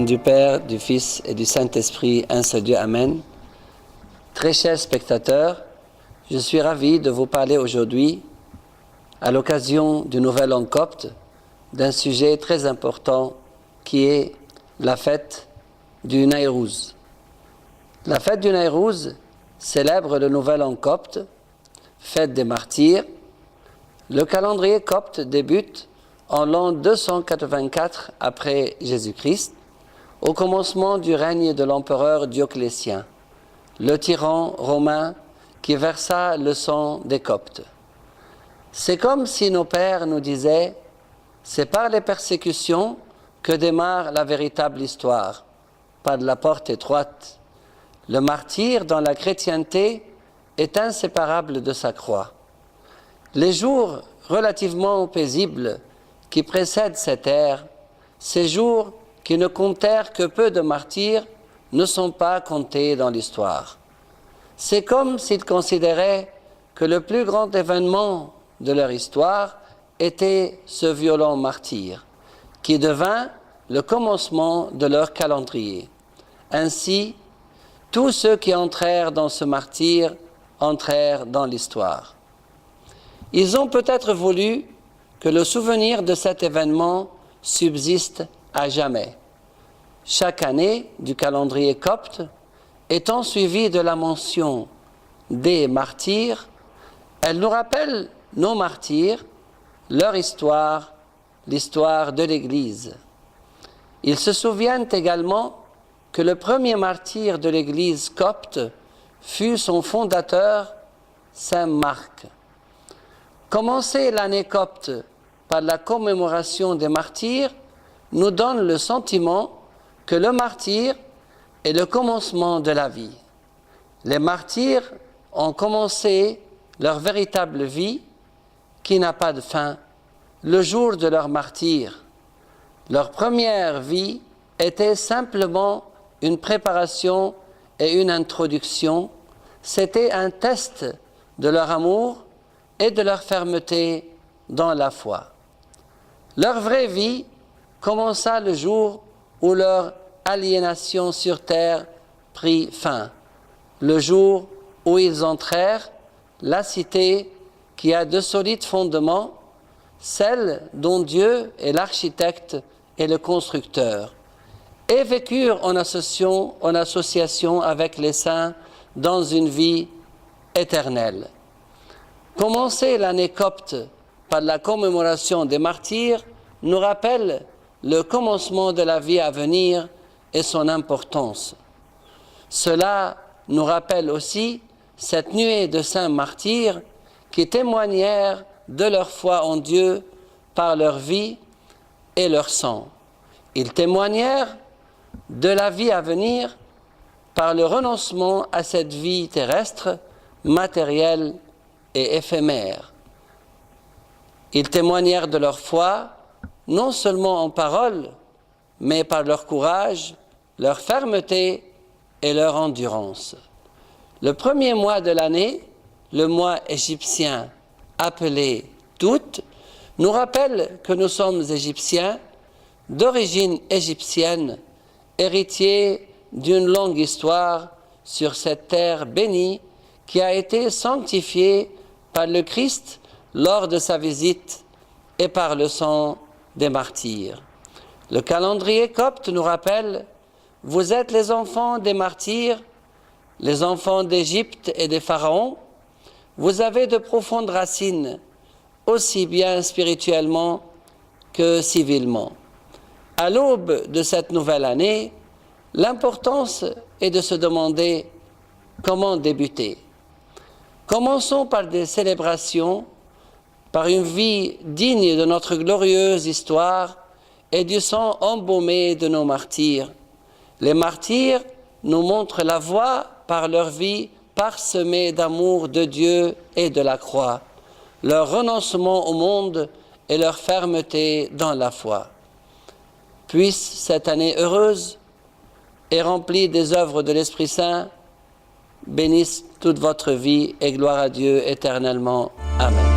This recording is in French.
du Père, du Fils et du Saint-Esprit, un seul Dieu, Amen. Très chers spectateurs, je suis ravi de vous parler aujourd'hui, à l'occasion du Nouvel An copte, d'un sujet très important qui est la fête du Nayrouz. La fête du Nayrouz célèbre le Nouvel An copte, fête des martyrs. Le calendrier copte débute en l'an 284 après Jésus-Christ, au commencement du règne de l'empereur Dioclétien, le tyran romain qui versa le sang des Coptes. C'est comme si nos pères nous disaient « c'est par les persécutions que démarre la véritable histoire, pas de la porte étroite. Le martyr dans la chrétienté est inséparable de sa croix. Les jours relativement paisibles qui précèdent cette ère, ces jours qui ne comptèrent que peu de martyrs, ne sont pas comptés dans l'histoire. C'est comme s'ils considéraient que le plus grand événement de leur histoire était ce violent martyr, qui devint le commencement de leur calendrier. Ainsi, tous ceux qui entrèrent dans ce martyr entrèrent dans l'histoire. Ils ont peut-être voulu que le souvenir de cet événement subsiste à jamais. Chaque année du calendrier copte étant suivie de la mention des martyrs, elle nous rappelle nos martyrs, leur histoire, l'histoire de l'Église. Ils se souviennent également que le premier martyr de l'Église copte fut son fondateur, Saint Marc. Commencer l'année copte par la commémoration des martyrs nous donne le sentiment que le martyr est le commencement de la vie. Les martyrs ont commencé leur véritable vie qui n'a pas de fin le jour de leur martyre. Leur première vie était simplement une préparation et une introduction. C'était un test de leur amour et de leur fermeté dans la foi. Leur vraie vie commença le jour où leur aliénation sur terre prit fin, le jour où ils entrèrent la cité qui a de solides fondements, celle dont Dieu est l'architecte et le constructeur, et vécurent en association avec les saints dans une vie éternelle. Commencer l'année copte par la commémoration des martyrs nous rappelle le commencement de la vie à venir et son importance. Cela nous rappelle aussi cette nuée de saints martyrs qui témoignèrent de leur foi en Dieu par leur vie et leur sang. Ils témoignèrent de la vie à venir par le renoncement à cette vie terrestre, matérielle et éphémère. Ils témoignèrent de leur foi, non seulement en parole, mais par leur courage, leur fermeté et leur endurance. Le premier mois de l'année, le mois égyptien appelé Tout, nous rappelle que nous sommes Égyptiens, d'origine égyptienne, héritiers d'une longue histoire sur cette terre bénie qui a été sanctifiée par le Christ lors de sa visite et par le sang des martyrs. Le calendrier copte nous rappelle « Vous êtes les enfants des martyrs, les enfants d'Égypte et des pharaons. Vous avez de profondes racines, aussi bien spirituellement que civilement. » À l'aube de cette nouvelle année, l'importance est de se demander comment débuter. Commençons par des célébrations, par une vie digne de notre glorieuse histoire et du sang embaumé de nos martyrs. Les martyrs nous montrent la voie par leur vie parsemée d'amour de Dieu et de la croix, leur renoncement au monde et leur fermeté dans la foi. Puisse cette année heureuse et remplie des œuvres de l'Esprit Saint bénisse toute votre vie et gloire à Dieu éternellement. Amen.